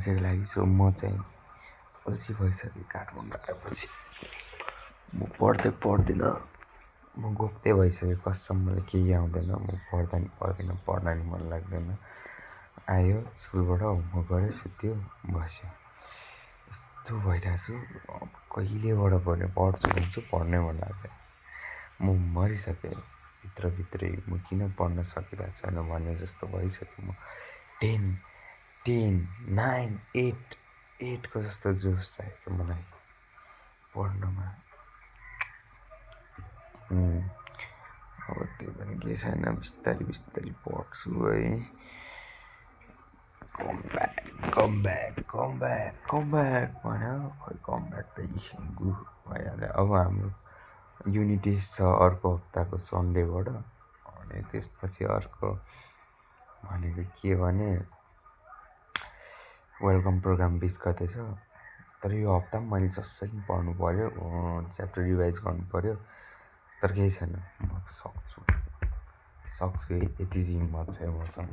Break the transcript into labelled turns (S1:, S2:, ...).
S1: त्यसैको लागि सो म चाहिँ अल्छी भइसकेँ काठमाडौँ आएपछि म पढ्दिनँ म घोप्टे भइसकेँ कसम मलाई केही आउँदैन म पढ्दा नि पढ्दिनँ पढ्न नि मन लाग्दैन आयो स्कुलबाट होमवर्क गऱ्यो सुत्यो बस्यो यस्तो भइरहेको छु अब कहिलेबाट पढ्छु भन्छु पढ्नै मन लाग्दैन म मरिसकेँ भित्रभित्रै म किन पढ्न सकिरहेको छैन भने जस्तो भइसक्यो म 8को जस्तो जोस चाहिएको मलाई पढ्नमा अब त्यो पनि केही छैन बिस्तारै बिस्तारै पढ्छु है कम ब्याक भन्यो खोइ कम ब्याक त भइहाल्यो अब हाम्रो युनिट टेस्ट छ अर्को हप्ताको सन्डेबाट अनि त्यसपछि अर्को भनेको के भने वेलकम प्रोग्राम 20 गते छ तर यो हप्ता पनि मैले जसरी पढ्नु पऱ्यो च्याप्टर रिभाइज गर्नु पऱ्यो तर केही छैन म सक्छु यति हिम्मत छ मसँग